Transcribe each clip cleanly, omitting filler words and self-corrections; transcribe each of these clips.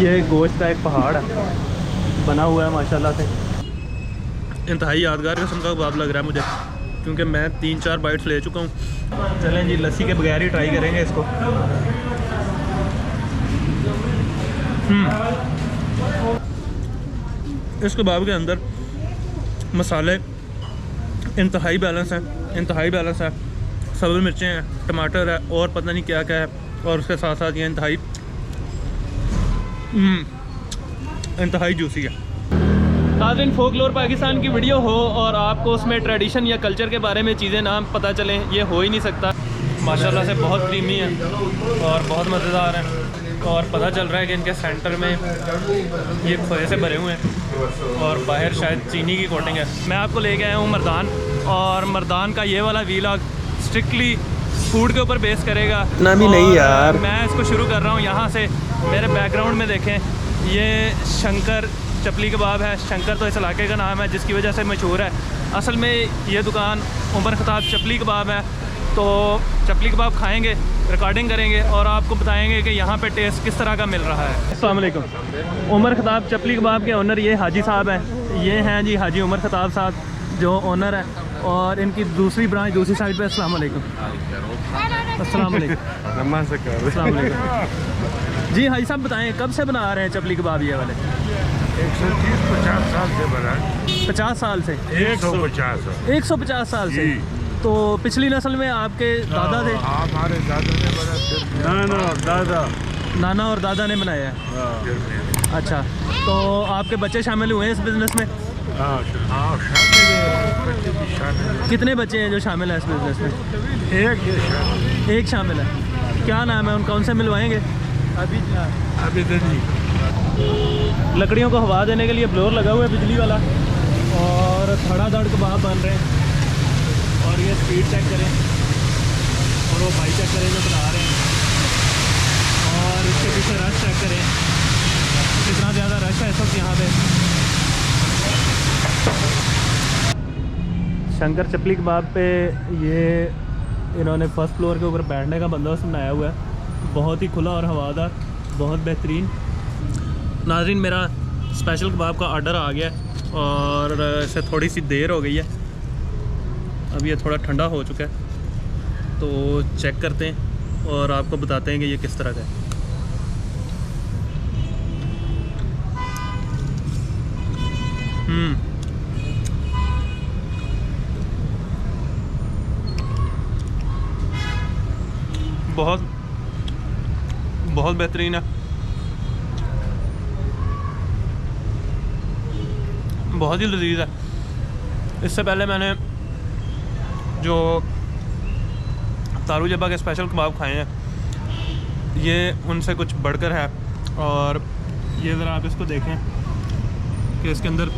ये गोश्त का एक पहाड़ है बना हुआ है माशाल्लाह से। इंतहाई यादगार किस्म का कबाब लग रहा है मुझे, क्योंकि मैं 3-4 बाइट्स ले चुका हूँ। चलें जी, लस्सी के बगैर ही ट्राई करेंगे इसको। इस कबाब के अंदर मसाले इंतहाई बैलेंस हैं, इंतहाई बैलेंस है। सब्ज़ मिर्चें हैं, टमाटर है और पता नहीं क्या क्या है, और उसके साथ साथ ये इंतहाई जूसी है। नाज़रीन, फोकलोर पाकिस्तान की वीडियो हो और आपको उसमें ट्रेडिशन या कल्चर के बारे में चीज़ें ना पता चलें, ये हो ही नहीं सकता। माशाल्लाह से बहुत क्रीमी है और बहुत मज़ेदार है, और पता चल रहा है कि इनके सेंटर में ये खोए से भरे हुए हैं और बाहर शायद चीनी की कोटिंग है। मैं आपको लेके आया हूँ मर्दान, और मर्दान का ये वाला वीलॉग स्ट्रिक्टली फूड के ऊपर बेस करेगा। इतना भी नहीं यार। मैं इसको शुरू कर रहा हूँ यहाँ से। मेरे बैकग्राउंड में देखें, ये शंकर चपली कबाब है। शंकर तो इस इलाके का नाम है जिसकी वजह से मशहूर है। असल में ये दुकान उमर ख़ताब चपली कबाब है। तो चपली कबाब खाएंगे, रिकॉर्डिंग करेंगे और आपको बताएंगे कि यहाँ पे टेस्ट किस तरह का मिल रहा है। अस्सलाम वालेकुम। उमर ख़ताब चपली कबाब के ओनर ये हाजी साहब हैं। ये हैं जी हाजी उमर ख़ताब साहब जो ओनर है, और इनकी दूसरी ब्रांच दूसरी साइड पे। अस्सलाम वालेकुम। अस्सलाम वालेकुम। अस्सलाम वालेकुम। जी हाजी साहब बताएं, कब से बना रहे हैं चपली कबाब ये वाले? 130-50 साल से बना। 50 साल से? 150 साल से। तो पिछली नस्ल में आपके दादा थे? हमारे दादा ने बना। नाना और दादा ने बनाया है। अच्छा, तो आपके बच्चे शामिल हुए हैं इस बिज़नेस में? कितने बच्चे हैं जो शामिल हैं इस बिज़नेस में? एक शामिल है। क्या नाम है उनका, उनसे मिलवाएंगे? अभी लकड़ियों को हवा देने के लिए ब्लोअर लगा हुआ है बिजली वाला, और धड़ाधड़ कबाब बन रहे हैं। और ये स्पीड चेक करें, और वो भाई चेक करें जो बना रहे हैं, और इसके पीछे रश चेक करें, कितना ज़्यादा रश है इस वक्त यहाँ पे। शंकर चपली कबाब पे ये इन्होंने फर्स्ट फ्लोर के ऊपर बैठने का बंदोबस्त बनाया हुआ है। बहुत ही खुला और हवादार, बहुत बेहतरीन। नाज़रीन, मेरा स्पेशल कबाब का ऑर्डर आ गया है और इसे थोड़ी सी देर हो गई है। अब ये थोड़ा ठंडा हो चुका है, तो चेक करते हैं और आपको बताते हैं कि ये किस तरह का है। बहुत बेहतरीन है, बहुत ही लजीज है। इससे पहले मैंने जो तारू जब्बा के स्पेशल कबाब खाए हैं, ये उनसे कुछ बढ़कर है। और ये ज़रा आप इसको देखें कि इसके अंदर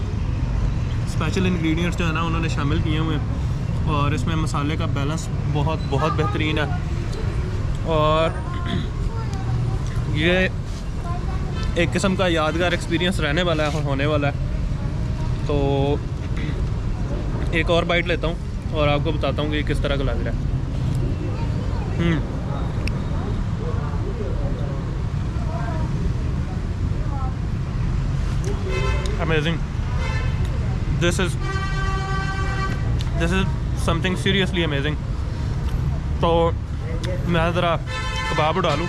स्पेशल इंग्रेडिएंट्स जो है ना उन्होंने शामिल किए हुए हैं, और इसमें मसाले का बैलेंस बहुत बेहतरीन है। और ये एक किस्म का यादगार एक्सपीरियंस रहने वाला है, होने वाला है। तो एक और बाइट लेता हूँ और आपको बताता हूँ कि किस तरह का लग रहा है। Amazing. This is something seriously amazing. तो मैं ज़रा कबाब उड़ा लूँ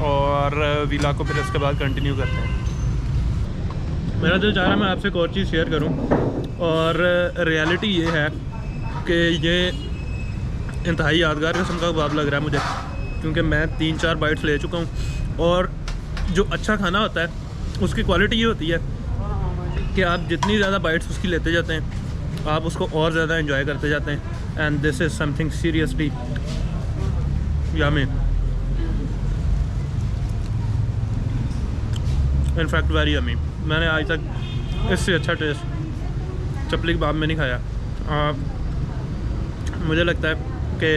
और वीला को फिर इसके बाद कंटिन्यू करते हैं। मेरा दिल चाह रहा है मैं आपसे एक और चीज़ शेयर करूं, और रियलिटी ये है कि ये इंतहाई यादगार किस्म का कबाब लग रहा है मुझे, क्योंकि मैं 3-4 बाइट्स ले चुका हूं। और जो अच्छा खाना होता है उसकी क्वालिटी ये होती है कि आप जितनी ज़्यादा बाइट्स उसकी लेते जाते हैं, आप उसको और ज़्यादा एंजॉय करते जाते हैं। And this is something seriously yummy, in fact very yummy. मैंने आज तक इससे अच्छा टेस्ट चपली कबाब में नहीं खाया। मुझे लगता है कि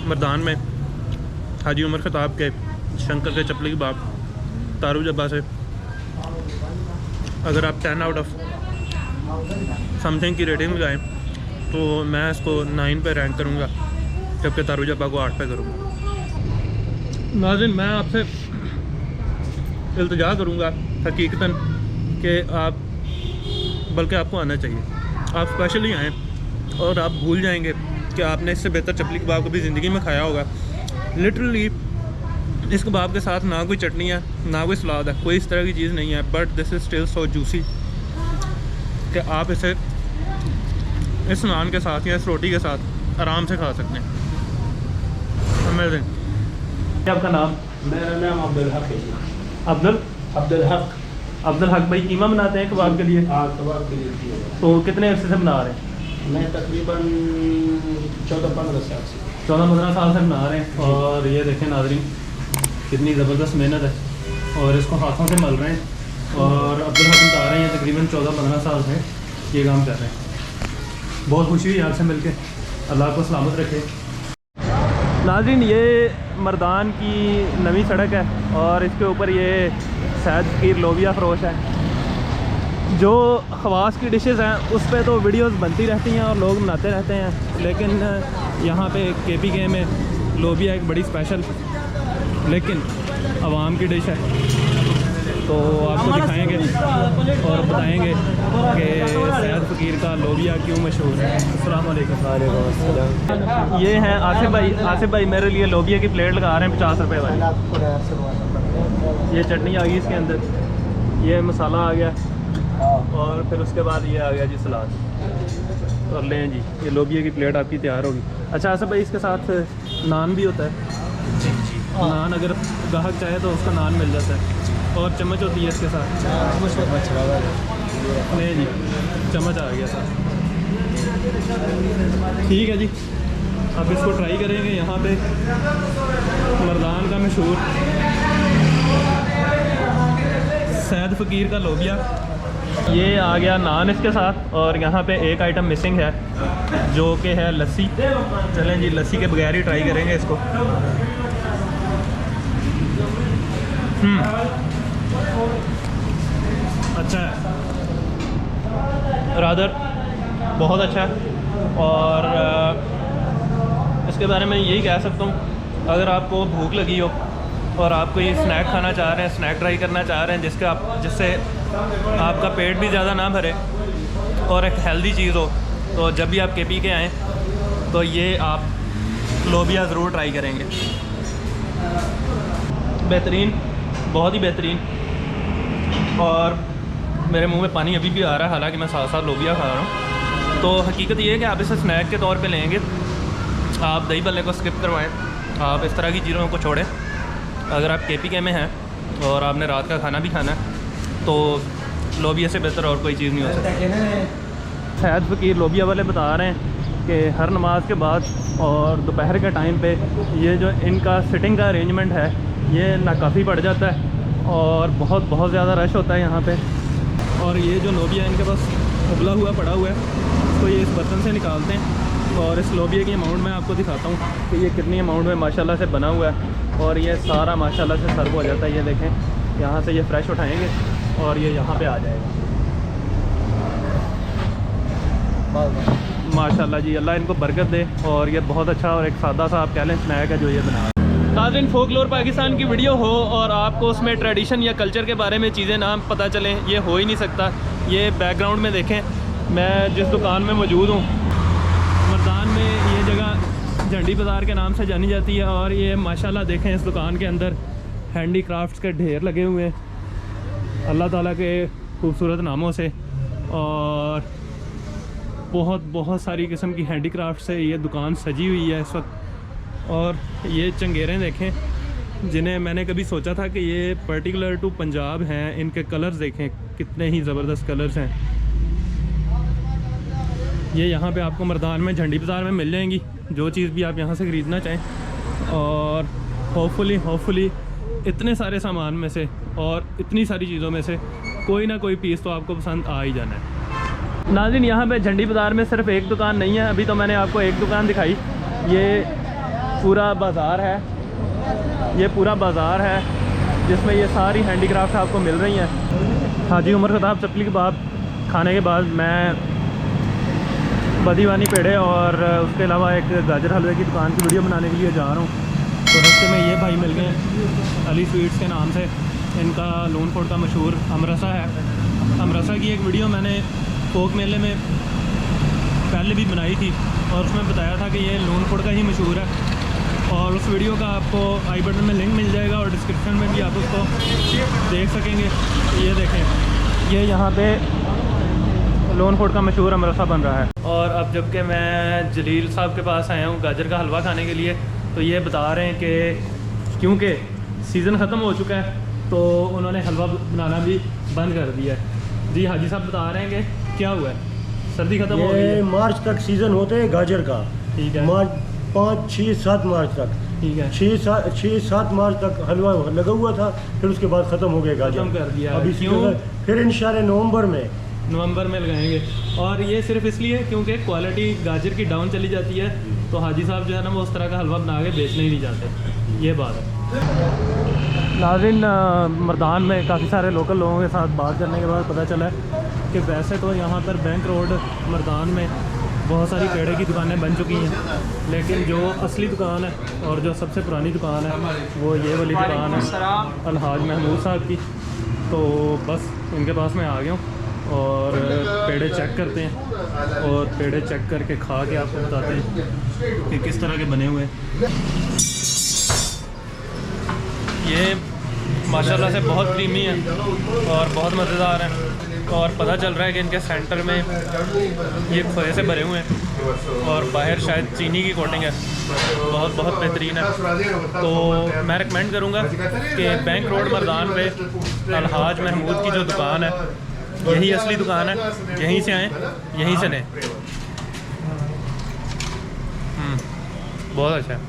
मर्दान में हाजी उमर ख़ताब के शंकर के चपली कबाब तारू जब्बा से अगर आप 10 आउट ऑफ समथिंग की रेटिंग लगाएं तो मैं इसको 9 पे रैंक करूँगा, जबकि तारू जब्बा को 8 पे करूँगा। नाज़रीन, मैं आपसे इल्तिजा करूँगा हकीकतन कि आप, बल्कि आपको आना चाहिए, आप स्पेशली आएँ और आप भूल जाएंगे कि आपने इससे बेहतर चपली कबाब कभी ज़िंदगी में खाया होगा। लिटरली इस कबाब के साथ ना कोई चटनी है, ना कोई सलाद है, कोई इस तरह की चीज़ नहीं है, but this is still so juicy कि आप इसे इस नान के साथ या इस रोटी के साथ आराम से खा सकते हैं। अमेजिंग। क्या आपका नाम? मेरा नाम अब्दुल हक है। अब्दुल हक भाई कीमा बनाते हैं कबाब के लिए? हाँ, कबाब के लिए। तो कितने अरसे से बना रहे हैं? मैं तकरीबन 14-15 साल से 14-15 साल से बना रहे हैं। और ये देखें नाज़रीन, कितनी ज़बरदस्त मेहनत है और इसको हाथों से मल रहे हैं। और अब्दुल हक बता रहे हैं तकरीबन 14-15 साल से ये काम कर रहे हैं। बहुत खुशी हुई आपसे मिलके, अल्लाह को सलामत रखे। नाज़रीन, ये मर्दान की नवी सड़क है और इसके ऊपर ये सैयद फ़कीर लोबिया फ़रोश है। जो ख़वास की डिशेज़ हैं उस पर तो वीडियोस बनती रहती हैं और लोग बनाते रहते हैं, लेकिन यहाँ पे KPK में लोबिया एक बड़ी स्पेशल लेकिन आवाम की डिश है। तो आपको दिखाएंगे और बताएंगे कि सैयद फ़कीर का लोबिया क्यों मशहूर है। अस्सलाम वालेकुम। ये हैं आसिफ भाई मेरे लिए लोबिया की प्लेट लगा रहे हैं 50 रुपये वाली। ये चटनी आ गई इसके अंदर, ये मसाला आ गया और फिर उसके बाद ये आ गया जी सलाद। और लें जी, ये लोबिया की प्लेट आपकी तैयार होगी। अच्छा आसिफ भाई, इसके साथ नान भी होता है? जी। नान अगर ग्राहक चाहे तो उसका नान मिल जाता है और चम्मच होती है इसके साथ। नहीं जी, चम्मच आ गया साथ। ठीक है जी, अब इसको ट्राई करेंगे। यहाँ पे मर्दान का मशहूर सैयद फ़कीर का लोबिया, ये आ गया नान इसके साथ। और यहाँ पे एक आइटम मिसिंग है जो कि है लस्सी। चलें जी, लस्सी के बगैर ही ट्राई करेंगे इसको। अच्छा है, रादर बहुत अच्छा है। और इसके बारे में यही कह सकता हूँ, अगर आपको भूख लगी हो और आप कोई स्नैक खाना चाह रहे हैं, स्नैक ट्राई करना चाह रहे हैं जिससे आपका पेट भी ज़्यादा ना भरे और एक हेल्दी चीज़ हो, तो जब भी आप KPK आएँ तो ये आप लोबिया ज़रूर ट्राई करेंगे। बेहतरीन, बहुत ही बेहतरीन। और मेरे मुंह में पानी अभी भी आ रहा है, हालांकि मैं साथ साथ लोबिया खा रहा हूँ। तो हकीकत ये है कि आप इसे स्नैक के तौर पे लेंगे, आप दही भल्ले को स्किप करवाएं, आप इस तरह की चीज़ों को छोड़ें। अगर आप KPK में हैं और आपने रात का खाना भी खाना है तो लोबिया से बेहतर और कोई चीज़ नहीं हो सकती। सैयद फ़कीर लोबिया वाले बता रहे हैं कि हर नमाज के बाद और दोपहर के टाइम पे ये जो इनका सिटिंग का अरेंजमेंट है ये नाकाफ़ी पड़ जाता है और बहुत ज़्यादा रश होता है यहाँ पे। और ये जो लोबिया इनके पास उबला हुआ पड़ा हुआ है तो ये इस बर्तन से निकालते हैं। और इस लोबिया की अमाउंट मैं आपको दिखाता हूँ कि ये कितनी अमाउंट में माशाल्लाह से बना हुआ है। और ये सारा माशाल्लाह से सर्व हो जाता है। ये देखें, यहाँ से ये फ्रेश उठाएंगे और ये यहाँ पे आ जाएगा। माशाल्लाह जी, अल्लाह इनको बरकत दे। और ये बहुत अच्छा और एक सादा सा आप कह लें स्नैक है जो ये बना। नाज़रीन, फोकलोर पाकिस्तान की वीडियो हो और आपको उसमें ट्रेडिशन या कल्चर के बारे में चीज़ें ना पता चलें, ये हो ही नहीं सकता। ये बैकग्राउंड में देखें, मैं जिस दुकान में मौजूद हूँ मर्दान में, ये जगह झंडी बाज़ार के नाम से जानी जाती है। और ये माशाल्लाह देखें, इस दुकान के अंदर हैंडी क्राफ्ट्स के ढेर लगे हुए हैं अल्लाह ताला के खूबसूरत नामों से। और बहुत सारी किस्म की हैंडी क्राफ्ट से ये दुकान सजी हुई है इस वक्त। और ये चंगेरें देखें जिन्हें मैंने कभी सोचा था कि ये पर्टिकुलर टू पंजाब हैं। इनके कलर्स देखें, कितने ही ज़बरदस्त कलर्स हैं। ये यहाँ पे आपको मर्दान में झंडी बाज़ार में मिल जाएंगी, जो चीज़ भी आप यहाँ से ख़रीदना चाहें। और होपफुली इतने सारे सामान में से और इतनी सारी चीज़ों में से कोई ना कोई पीस तो आपको पसंद आ ही जाना है। नाज़रीन, यहाँ पे झंडी बाज़ार में सिर्फ एक दुकान नहीं है, अभी तो मैंने आपको एक दुकान दिखाई। ये पूरा बाज़ार है, ये पूरा बाज़ार है जिसमें ये सारी हैंडीक्राफ्ट आपको मिल रही हैं। हाजी उमर खताब चपली कबाब खाने के बाद मैं बदीवानी पेड़े और उसके अलावा एक गाजर हलवे की दुकान की वीडियो बनाने के लिए जा रहा हूँ। तो रास्ते में ये भाई मिल गए अली स्वीट्स के नाम से। इनका लून फोर्ड का मशहूर अमरसा है। अमरसा की एक वीडियो मैंने फोक मेले में पहले भी बनाई थी और उसमें बताया था कि ये लून फोर्ड का ही मशहूर है, और उस वीडियो का आपको आई बटन में लिंक मिल जाएगा और डिस्क्रिप्शन में भी आप उसको देख सकेंगे। ये देखें, ये यहाँ पे लून फोर्ड का मशहूर अमरसा बन रहा है। और अब जबकि मैं जलील साहब के पास आया हूँ गाजर का हलवा खाने के लिए, तो ये बता रहे हैं कि क्योंकि सीज़न ख़त्म हो चुका है तो उन्होंने हलवा बनाना भी बंद कर दिया है। जी हाजी साहब बता रहे हैं कि क्या हुआ है, सर्दी ख़त्म हो गई है। मार्च तक सीज़न होते हैं गाजर का। ठीक है, मार्च 5, 6, 7 मार्च तक। ठीक है, 6, 7 मार्च तक हलवा लगा हुआ था, फिर उसके बाद ख़त्म हो गया गाजर। खत्म कर दिया। अभी क्यों? फिर इंशाल्लाह नवंबर में लगाएंगे। और ये सिर्फ इसलिए क्योंकि क्वालिटी गाजर की डाउन चली जाती है, तो हाजी साहब जो है ना वो उस तरह का हलवा बना के बेचने ही नहीं जाते। ये बात है। नाज़रीन, मर्दान में काफ़ी सारे लोकल लोगों के साथ बात करने के बाद पता चला है कि वैसे तो यहाँ पर बैंक रोड मर्दान में बहुत सारी पेड़े की दुकानें बन चुकी हैं, लेकिन जो असली दुकान है और जो सबसे पुरानी दुकान है वो ये वाली दुकान है अलहाज महमूद साहब की। तो बस उनके पास मैं आ गया हूँ और पेड़े चेक करते हैं, और पेड़े चेक करके खा के आपको बताते हैं कि किस तरह के बने हुए हैं। ये माशाल्लाह से बहुत क्रीमी है और बहुत मज़ेदार है, और पता चल रहा है कि इनके सेंटर में ये खोए से भरे हुए हैं और बाहर शायद चीनी की कोटिंग है। बहुत बहुत बेहतरीन है। तो मैं रिकमेंड करूँगा कि बैंक रोड मर्दान पे अलहाज महमूद की जो दुकान है यही असली दुकान है, यहीं से आएँ, यहीं से लें। बहुत अच्छा है।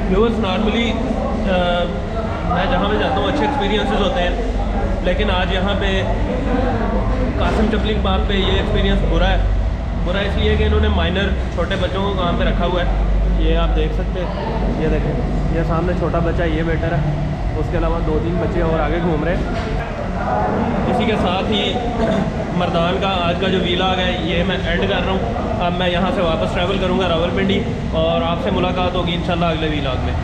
व्यूअर्स, नॉर्मली मैं जहाँ पे जाता हूँ अच्छे एक्सपीरियंसेस होते हैं, लेकिन आज यहाँ पे कासिम चपलिंग बाग पे ये एक्सपीरियंस बुरा है। बुरा इसलिए कि इन्होंने माइनर छोटे बच्चों को काम पे रखा हुआ है। ये आप देख सकते हैं, ये देखें, ये सामने छोटा बच्चा ये वेटर है, उसके अलावा 2-3 बच्चे और आगे घूम रहे हैं। इसी के साथ ही मर्दान का आज का जो व्लॉग है ये मैं एंड कर रहा हूँ। अब मैं यहाँ से वापस ट्रैवल करूँगा रावलपिंडी, और आपसे मुलाकात होगी इंशाल्लाह अगले व्लॉग में।